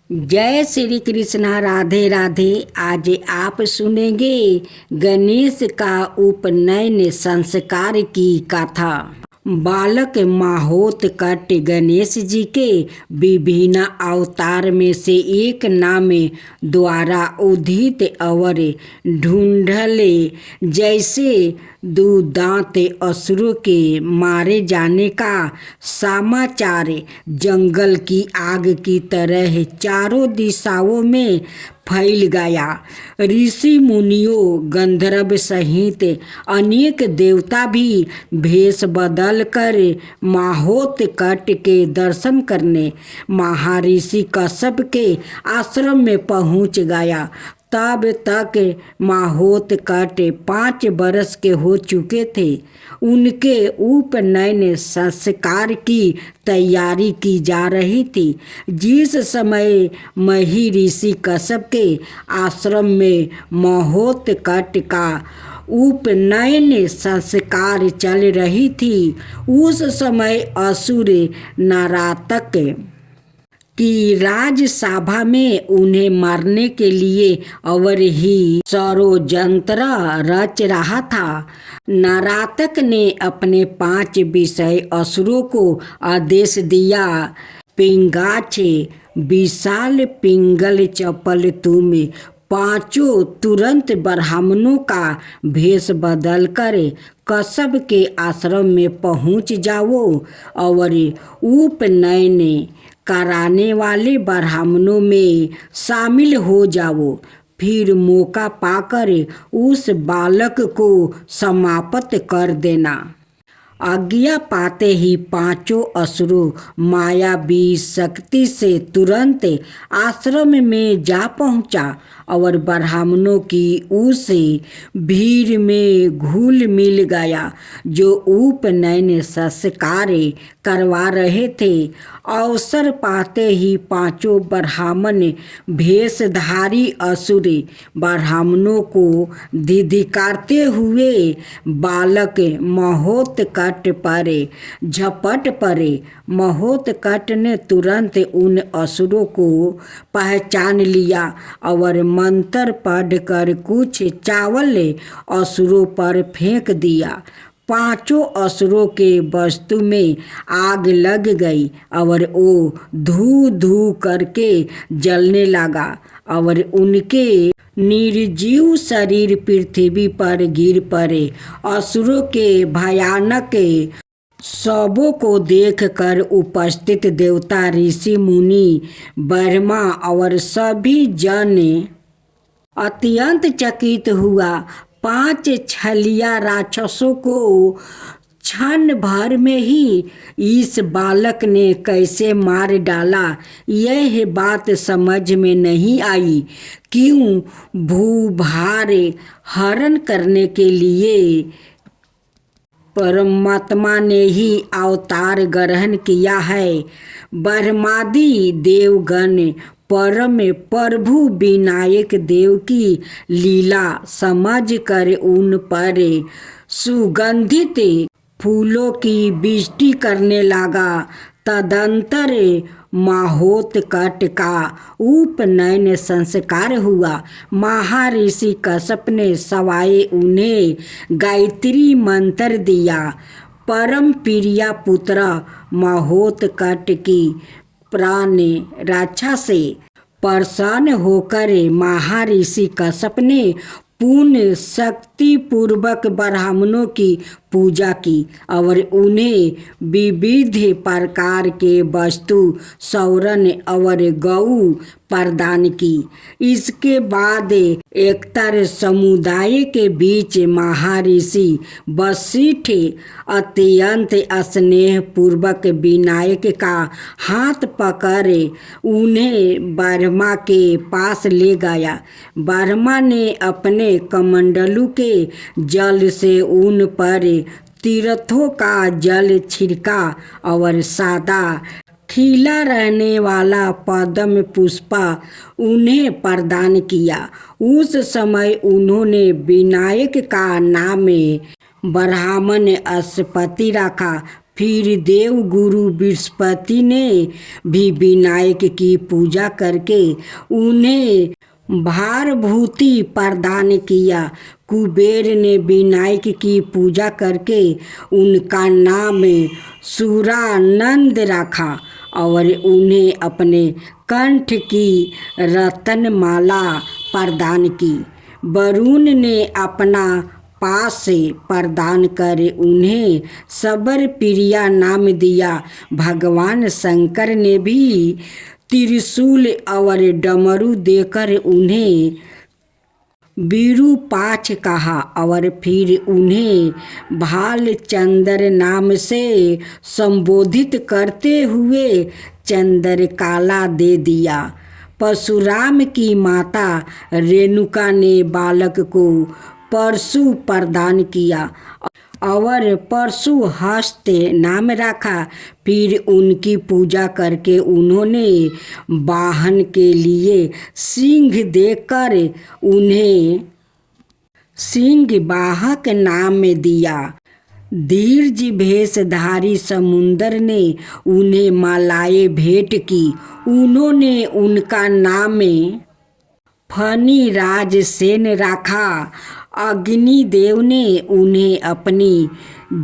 जय श्री कृष्णा। राधे राधे। आज आप सुनेंगे गणेश का उपनयन संस्कार की कथा। बालक माहोत्कट गणेश जी के विभिन्न अवतार में से एक नाम द्वारा उदित और ढूंढले। जैसे दुदांत असुरों के मारे जाने का समाचार जंगल की आग की तरह चारों दिशाओं में फैल गया। ऋषि मुनियों गंधर्व सहित अनेक देवता भी भेष बदल कर माहोत्कट के दर्शन करने महर्षि कश्यप के आश्रम में पहुंच गया। तब तक माहोत्कट 5 वर्ष के हो चुके थे। उनके उपनयन संस्कार की तैयारी की जा रही थी। जिस समय महर्षि कश्यप के आश्रम में माहोत्कट का उपनयन संस्कार चल रही थी, उस समय असुर नरातक की राजसभा में उन्हें मारने के लिए और ही षड्यंत्र रच रहा था। नरातक ने अपने 5 विषय असुरों को आदेश दिया। पिंगाक्ष विशाल पिंगल चपल तुम पांचों तुरंत ब्राह्मणों का भेष बदल कर कश्यप के आश्रम में पहुंच जाओ और उपनयन कराने वाले ब्राह्मणों में शामिल हो जाओ। फिर मौका पाकर उस बालक को समाप्त कर देना। आज्ञा पाते ही 5 असुरों मायावी शक्ति से तुरंत आश्रम में जा पहुंचा और ब्राह्मणों की उस भीड़ में घुल मिल गया जो उपनयन संस्कार करवा रहे थे। अवसर पाते ही 5 ब्राह्मण भेषधारी असुर ब्राह्मणों को धिक्कारते हुए बालक माहोत्कट पर झपट पड़े। माहोत्कट ने तुरंत उन असुरों को पहचान लिया और मंत्र पढ़कर कुछ चावल असुरों पर फेंक दिया। 5 असुरों के वस्तु में आग लग गई और वो धू धू करके जलने लगा और उनके निर्जीव शरीर पृथ्वी पर गिर पड़े। असुरों के भयानक शवों को देखकर उपस्थित देवता ऋषि मुनि ब्रह्मा और सभी जन अत्यंत चकित हुआ। 5 छलिया राक्षसों को क्षण भर में ही इस बालक ने कैसे मार डाला, यह बात समझ में नहीं आई। क्यों भूभार हरण करने के लिए परमात्मा ने ही अवतार ग्रहण किया है। ब्रह्मादि देवगण परम प्रभु विनायक देव की लीला समझ कर उन पर सुगंधित फूलों की वृष्टि करने लगा। तदंतर माहोत्कट का उपनयन संस्कार हुआ। महर्षि कश्यप ने सवाए उन्हें गायत्री मंत्र दिया। परम प्रिया पुत्र माहोत्कट की प्राण रक्षा से प्रसन्न होकर महर्षि कश्यप ने पूर्ण शक्ति पूर्वक ब्राह्मणों की पूजा की और उन्हें विविध प्रकार के वस्तु स्वर्ण और गौ प्रदान की। इसके बाद एकतर समुदाय के बीच महर्षि वशिष्ठ अत्यंत स्नेह पूर्वक विनायक का हाथ पकड़ उन्हें ब्रह्मा के पास ले गया। ब्रह्मा ने अपने कमंडलू के जल से उन पर तीर्थों का जल छिड़का और सादा खिला रहने वाला पद्म पुष्प उन्हें प्रदान किया। उस समय उन्होंने विनायक का नाम ब्राह्मण अस्पति रखा। फिर देव गुरु बृहस्पति ने भी विनायक की पूजा करके उन्हें भारभूति प्रदान किया। कुबेर ने विनायक की पूजा करके उनका नाम सुरानंद रखा और उन्हें अपने कंठ की रत्नमाला प्रदान की। वरुण ने अपना पास प्रदान कर उन्हें सबर प्रिया नाम दिया। भगवान शंकर ने भी त्रिशूल और डमरू देकर उन्हें विरूपाक्ष कहा और फिर उन्हें भालचंद्र नाम से संबोधित करते हुए चंद्रकाला दे दिया। परशुराम की माता रेणुका ने बालक को परशु प्रदान किया और परशु हस्त नाम रखा। फिर उनकी पूजा करके उन्होंने वाहन के लिए सिंह देकर उन्हें सिंह वाहक नाम दिया। दीर्घ भेषधारी समुंदर ने उन्हें मालाएं भेंट की। उन्होंने उनका नाम फनी राजसेन रखा। अग्निदेव ने उन्हें अपनी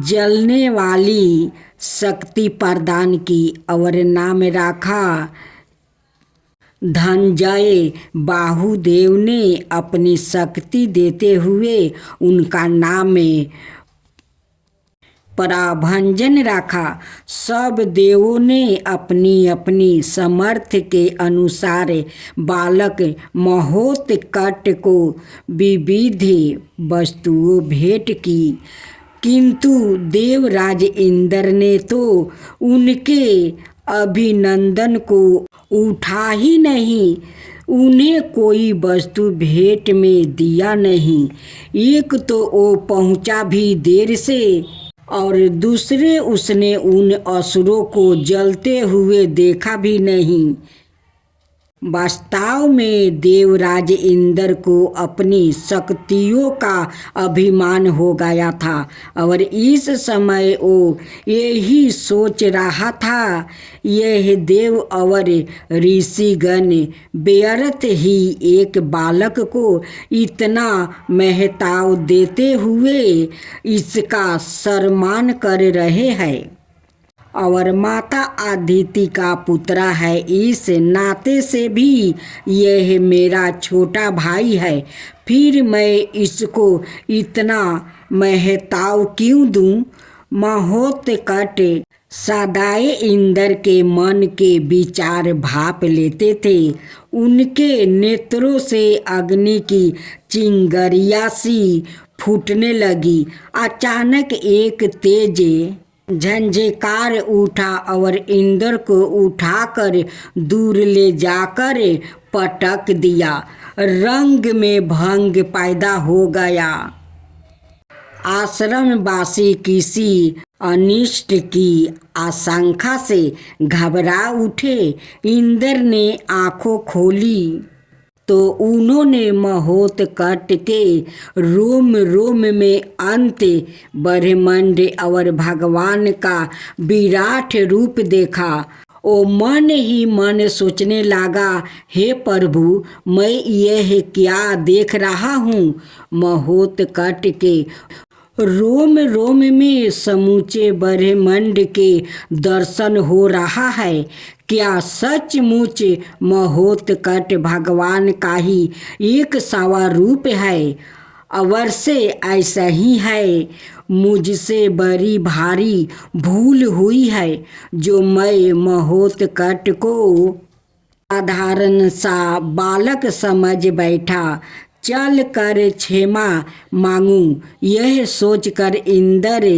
जलने वाली शक्ति प्रदान की और नाम रखा धनंजय। बाहुदेव ने अपनी शक्ति देते हुए उनका नाम प्रभंजन रखा। सब देवों ने अपनी अपनी समर्थ के अनुसार बालक महोत्कट को विविध वस्तुओं भेंट की, किंतु देवराज इंद्र ने तो उनके अभिनंदन को उठा ही नहीं, उन्हें कोई वस्तु भेंट में दिया नहीं। एक तो वो पहुंचा भी देर से और दूसरे उसने उन असुरों को जलते हुए देखा भी नहीं। वास्तव में देवराज इंद्र को अपनी शक्तियों का अभिमान हो गया था और इस समय वो यही सोच रहा था, यह देव और ऋषिगण व्यर्थ ही एक बालक को इतना महत्व देते हुए इसका सम्मान कर रहे हैं और माता अदिति का पुत्र है, इस नाते से भी यह मेरा छोटा भाई है, फिर मैं इसको इतना महत्व क्यों दूं? महोत्कट सदाए इंद्र के मन के विचार भाप लेते थे। उनके नेत्रों से अग्नि की चिंगारियां सी फूटने लगी। अचानक एक तेज झंझकार उठा और इंद्र को उठाकर दूर ले जाकर पटक दिया। रंग में भंग पैदा हो गया। आश्रमवासी किसी अनिष्ट की आशंका से घबरा उठे। इंद्र ने आंखों खोली तो उन्होंने महोत्कट के रोम रोम में अंत ब्रह्मांड और भगवान का विराट रूप देखा। ओ मन ही मन सोचने लगा, हे प्रभु, मैं यह क्या देख रहा हूँ? महोत्कट के रोम रोम में समूचे ब्रह्मांड के दर्शन हो रहा है। क्या सचमुच महोत्कट भगवान का ही एक सवा रूप है? अवश्य ऐसा ही है। मुझसे बड़ी भारी भूल हुई है जो मैं महोत्कट को साधारण सा बालक समझ बैठा। चल कर क्षमा मांगूं, यह सोचकर इंद्र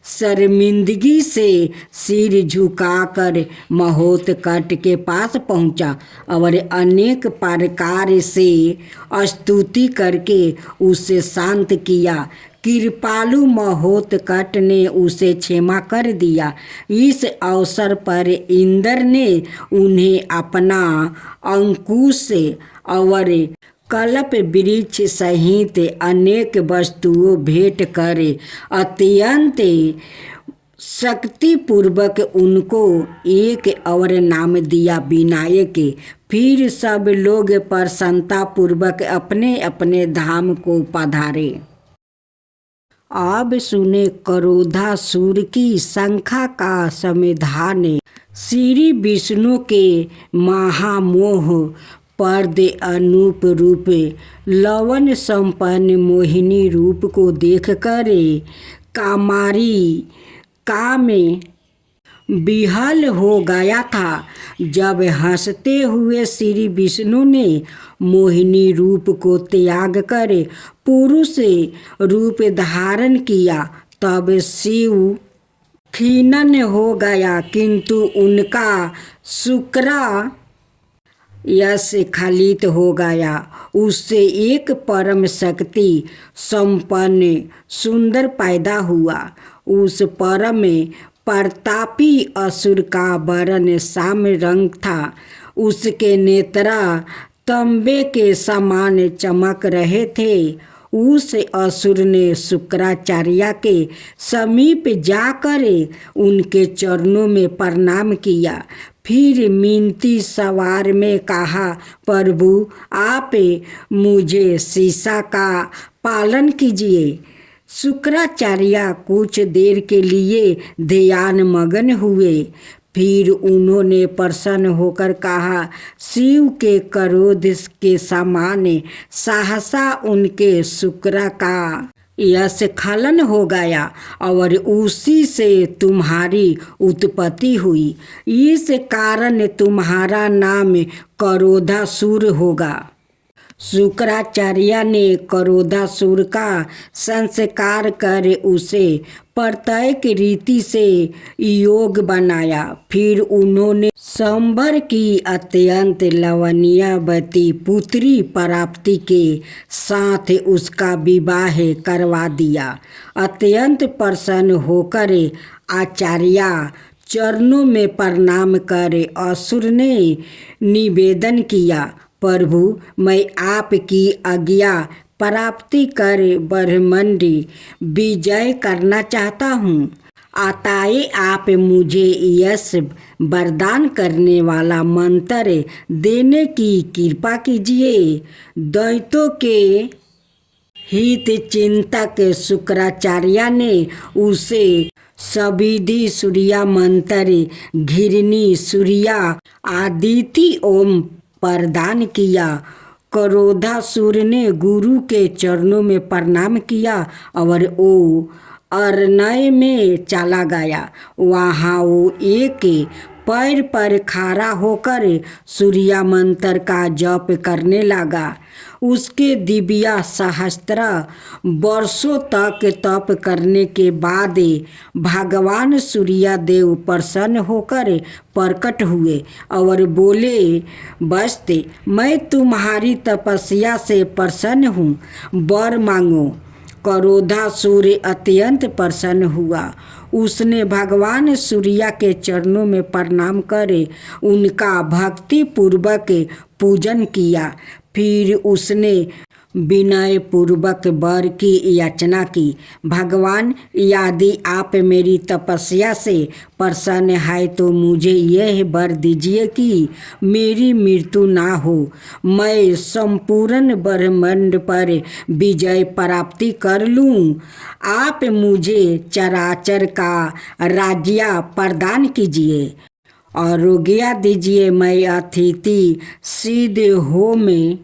शर्मिंदगी से सिर झुकाकर महोत्कट के पास पहुंचा और अनेक प्रकार से स्तुति करके उसे शांत किया। कृपालु महोत्कट ने उसे क्षमा कर दिया। इस अवसर पर इंद्र ने उन्हें अपना अंकुश और कल्प वृक्ष सहित अनेक वस्तुओं भेंट कर अत्यंत शक्ति पूर्वक उनको एक और नाम दिया विनायक। फिर सब लोग प्रसन्नता पूर्वक अपने अपने धाम को पधारे। अब सुने क्रोधासुर की शंका का समाधान। श्री विष्णु के महामोह पर्दे अनूप रूप लवन संपन्न मोहिनी रूप को देखकर कामारी काम विहल हो गया था। जब हंसते हुए श्री विष्णु ने मोहिनी रूप को त्याग कर पुरुष रूप धारण किया तब शिव खिन्न हो गया, किंतु उनका शुक्र यश खलित हो गया। उससे एक परम शक्ति संपन्न सुंदर पैदा हुआ। उस परम प्रतापी असुर का वर्ण श्याम रंग था। उसके नेत्र तांबे के समान चमक रहे थे। उस असुर ने शुक्राचार्य के समीप जाकर उनके चरणों में प्रणाम किया। फिर मिनती सवार में कहा, प्रभु आप मुझे शिक्षा का पालन कीजिए। शुक्राचार्य कुछ देर के लिए ध्यान मग्न हुए। फिर उन्होंने प्रसन्न होकर कहा, शिव के क्रोध के समान सहसा उनके शुक्र का यश खलन हो गया और उसी से तुम्हारी उत्पत्ति हुई। इस कारण तुम्हारा नाम क्रोधासुर होगा। शुक्राचार्य ने क्रोधासुर का संस्कार कर उसे प्रत्येक रीति से योग बनाया। फिर उन्होंने संबर की अत्यंत लवणीयवती पुत्री प्राप्ति के साथ उसका विवाह करवा दिया। अत्यंत प्रसन्न होकर आचार्य चरणों में प्रणाम कर असुर ने निवेदन किया, प्रभु मैं आपकी आज्ञा प्राप्ति कर ब्रह्मांड विजय करना चाहता हूँ। अतः आप मुझे यश वरदान करने वाला मंत्र देने की कृपा कीजिए। दैत्यों के हित चिंतक शुक्राचार्य ने उसे सविधि सूर्य मंत्र घिरनी सूर्य आदिति ओम प्रदान किया। क्रोधासुर ने गुरु के चरणों में प्रणाम किया और वो अरण्य में चला गया। वहाँ वो एक पैर पर खड़ा होकर सूर्य मंत्र का जप करने लगा। उसके दिव्य सहस्त्र वर्षों तक तप करने के बाद भगवान सूर्य देव प्रसन्न होकर प्रकट हुए और बोले, बस्ते मैं तुम्हारी तपस्या से प्रसन्न हूँ, वर मांगो। क्रोधासुर अत्यंत प्रसन्न हुआ। उसने भगवान सूर्य के चरणों में प्रणाम कर उनका भक्ति पूर्वक पूजन किया। फिर उसने विनय पूर्वक वर की याचना की, भगवान यदि आप मेरी तपस्या से प्रसन्न है तो मुझे यह वर दीजिए कि मेरी मृत्यु ना हो, मैं संपूर्ण ब्रह्मांड पर विजय प्राप्ति कर लूं। आप मुझे चराचर का राज्य प्रदान कीजिए, आरोग्य दीजिए, मैं अतिथि सिद्ध हो में।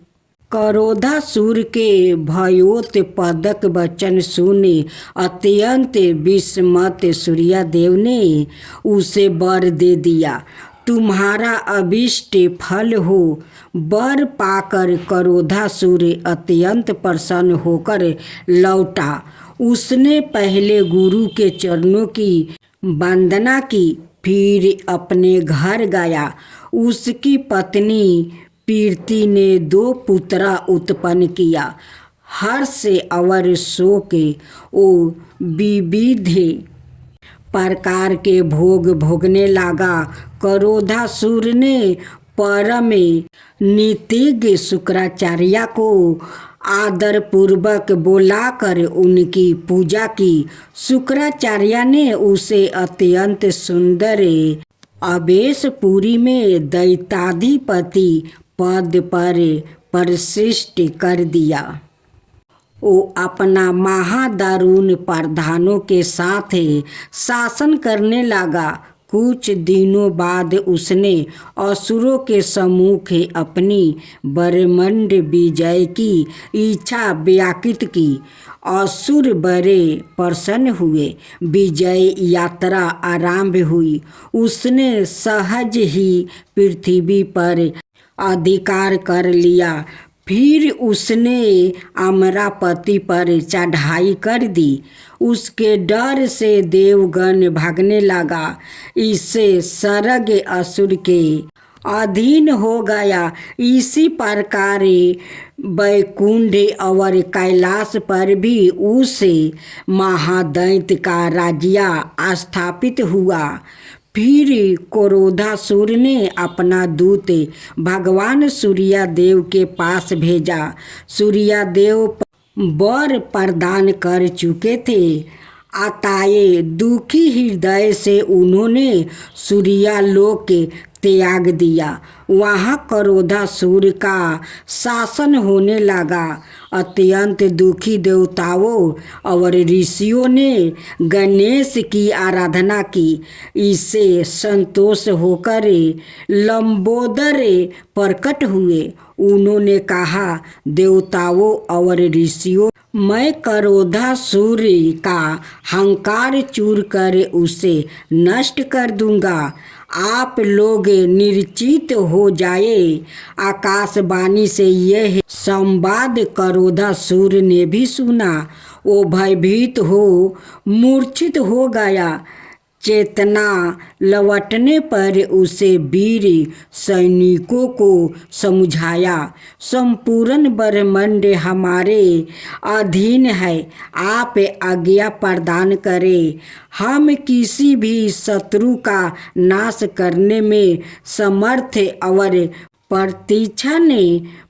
क्रोधासुर के भयोत्पादक वचन सुने अत्यंत विस्मित सूर्यदेव ने उसे वर दे दिया, तुम्हारा अभिष्ट फल हो। वर पाकर क्रोधासुर अत्यंत प्रसन्न होकर लौटा। उसने पहले गुरु के चरणों की वंदना की, फिर अपने घर गया। उसकी पत्नी प्रीति ने 2 पुत्र उत्पन्न किया। हर्ष और शोक ओ विविध प्रकार के भोग भोगने लगा। क्रोधासुर ने परम नीतिज्ञ शुक्राचार्य को आदर पूर्वक बुलाकर उनकी पूजा की। शुक्राचार्य ने उसे अत्यंत सुंदर अवेशपुरी में दैत्याधिपति पद पर प्रतिष्ठित कर दिया। वो अपना महादारुण प्रधानों के साथ शासन करने लगा। कुछ दिनों बाद उसने असुरों के सम्मुख अपनी ब्रह्मांड विजय की इच्छा व्यक्त की। असुर बड़े प्रसन्न हुए। विजय यात्रा आरंभ हुई। उसने सहज ही पृथ्वी पर अधिकार कर लिया। फिर उसने अमरावती पर चढ़ाई कर दी। उसके डर से देवगण भागने लगा। इससे स्वर्ग असुर के अधीन हो गया। इसी प्रकार वैकुंठ और कैलाश पर भी उस महादैत्य का राज्य स्थापित हुआ। फिर क्रोधासुर ने अपना दूत भगवान सूर्यदेव के पास भेजा। सूर्यदेव वर प्रदान कर चुके थे। अतः दुखी हृदय से उन्होंने सूर्यलोक त्याग दिया। वहाँ क्रोधासुर का शासन होने लगा। अत्यंत दुखी देवताओं और ऋषियों ने गणेश की आराधना की। इससे संतोष होकर लंबोदर प्रकट हुए। उन्होंने कहा, देवताओं और ऋषियों, मैं क्रोधासुर का अहंकार चूर कर उसे नष्ट कर दूंगा। आप लोग निर्चित हो जाए। आकाशवाणी से यह संवाद क्रोधासुर ने भी सुना। वो भयभीत हो मूर्छित हो गया। चेतना लौटने पर उसे वीर सैनिकों को समझाया, संपूर्ण ब्रह्मांड हमारे अधीन है। आप आज्ञा प्रदान करें। हम किसी भी शत्रु का नाश करने में समर्थ और प्रतीक्षण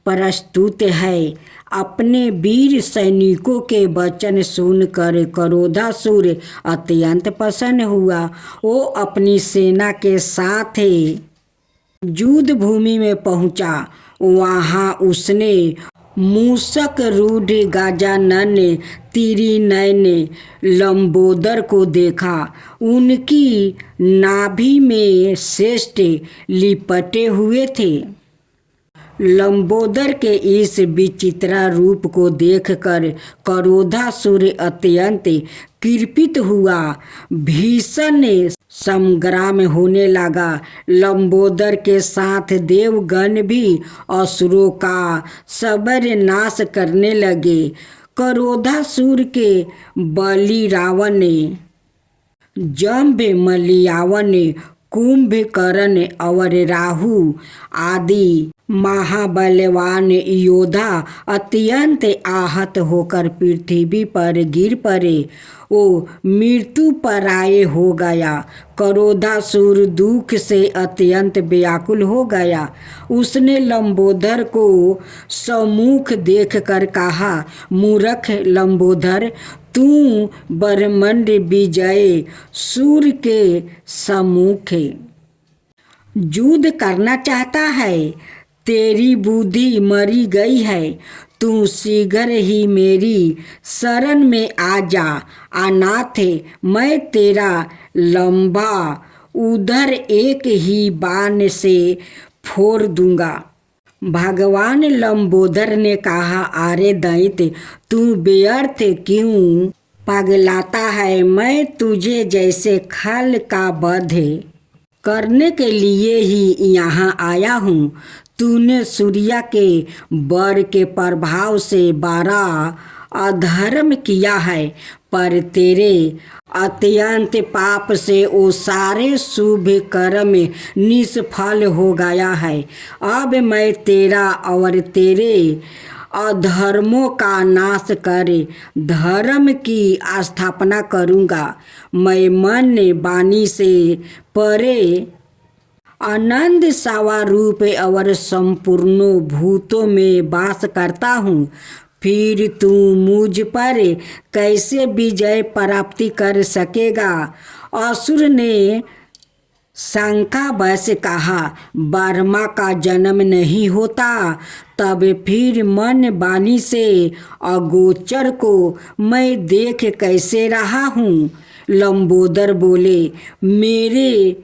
प्रस्तुत है। अपने वीर सैनिकों के वचन सुनकर क्रोधासुर अत्यंत प्रसन्न हुआ। वो अपनी सेना के साथ युद्ध भूमि में पहुंचा। वहां उसने मूषक रूढ़ गजानन त्रिनयन लंबोदर को देखा। उनकी नाभि में श्रेष्ठ लिपटे हुए थे। लंबोदर के इस विचित्र रूप को देखकर क्रोधासुर अत्यंत कृपित हुआ। भीषण संग्राम होने लगा। लंबोदर के साथ देवगण भी असुरों का सर्वनाश करने लगे। क्रोधासुर के बलि रावण, जंभ मलयावन, कुंभकर्ण और राहु आदि महाबलवान योद्धा अत्यंत आहत होकर पृथ्वी पर गिर पड़े। वो मृत्यु पराये हो गया। क्रोधासुर दुख से अत्यंत व्याकुल हो गया। उसने लंबोदर को सम्मुख देखकर कहा, मूर्ख लंबोदर, तू ब्रह्मांड विजय सूर्य के सम्मुख युद्ध करना चाहता है। तेरी बुद्धि मरी गई है। तू शीघ्र ही मेरी शरण में आ जा। अनाथ मैं तेरा लंबा उधर एक ही बाण से फोड़ दूंगा। भगवान लंबोदर ने कहा, अरे दैत्य, तू व्यर्थ क्यों पगलाता है? मैं तुझे जैसे खल का वध करने के लिए ही यहाँ आया हूँ। तूने सूर्य के वर के प्रभाव से बड़ा अधर्म किया है, पर तेरे अत्यंत पाप से वो सारे शुभ कर्म निष्फल हो गया है। अब मैं तेरा और तेरे अधर्मों का नाश कर धर्म की स्थापना करूँगा। मैं मन वाणी से परे आनंद स्वरूप और संपूर्ण भूतों में वास करता हूँ। फिर तू मुझ पर कैसे विजय प्राप्ति कर सकेगा। असुर ने शंकावश कहा, ब्रह्मा का जन्म नहीं होता, तब फिर मन वाणी से अगोचर को मैं देख कैसे रहा हूँ। लंबोदर बोले, मेरे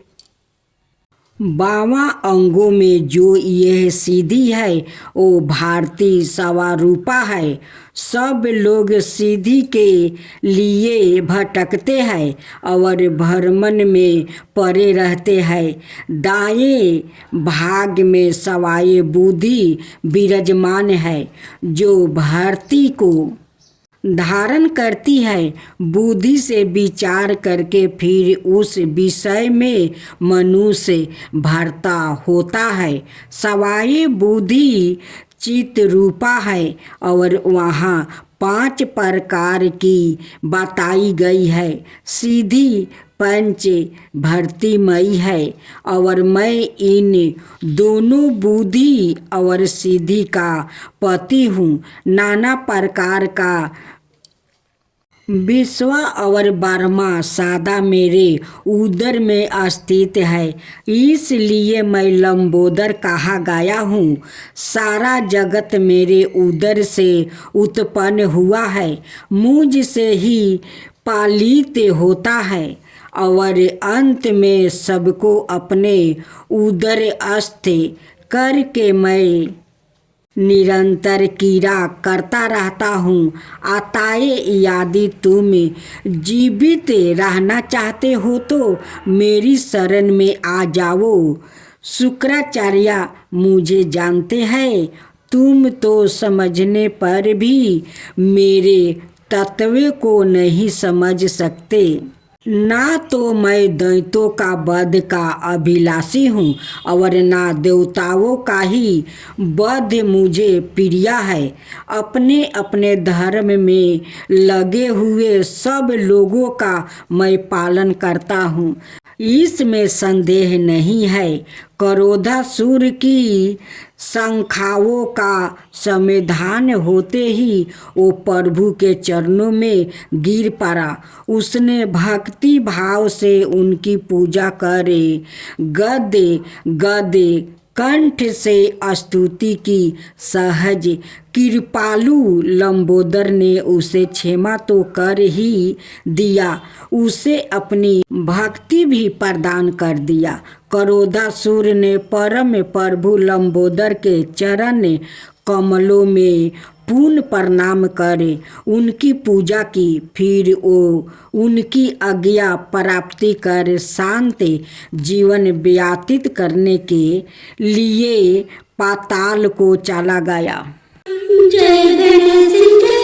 बावां अंगों में जो यह सीधी है वो भारती सवारूपा है। सब लोग सीधी के लिए भटकते हैं और भ्रमण में पड़े रहते हैं। दाएं भाग में सवाए बुद्धि विराजमान है जो भारती को धारण करती है। बुद्धि से विचार करके फिर उस विषय में मनुष्य भरता होता है। सवाए बुद्धि चित्त रूपा है और वहाँ 5 प्रकार की बताई गई है। सीधी पंच भर्तीमयी है और मैं इन दोनों बुद्धि और सीधी का पति हूँ। नाना प्रकार का विश्व और ब्रह्मा सदा मेरे उदर में स्थित है, इसलिए मैं लंबोदर कहा गया हूँ। सारा जगत मेरे उदर से उत्पन्न हुआ है, मुझ से ही पालित होता है और अंत में सबको अपने उदरस्थ करके मैं निरंतर क्रीड़ा करता रहता हूँ। अतः यदि तुम जीवित रहना चाहते हो तो मेरी शरण में आ जाओ। शुक्राचार्य मुझे जानते हैं, तुम तो समझने पर भी मेरे तत्व को नहीं समझ सकते। ना तो मैं दैत्यों का वध का अभिलाषी हूँ और ना देवताओं का ही वध मुझे प्रिय है। अपने अपने धर्म में लगे हुए सब लोगों का मैं पालन करता हूँ, इसमें संदेह नहीं है। क्रोधासुर की शंखाओं का समाधान होते ही वो प्रभु के चरणों में गिर पड़ा। उसने भक्ति भाव से उनकी पूजा करे गद्य गद्य कंठ से स्तुति की। सहज कृपालु लंबोदर ने उसे क्षमा तो कर ही दिया, उसे अपनी भक्ति भी प्रदान कर दिया। क्रोधासुर ने परम प्रभु लंबोदर के चरण कमलों में पूर्ण प्रणाम करे उनकी पूजा की। फिर वो उनकी आज्ञा प्राप्ति कर शांत जीवन व्यतीत करने के लिए पाताल को चला गया। जय गणेश।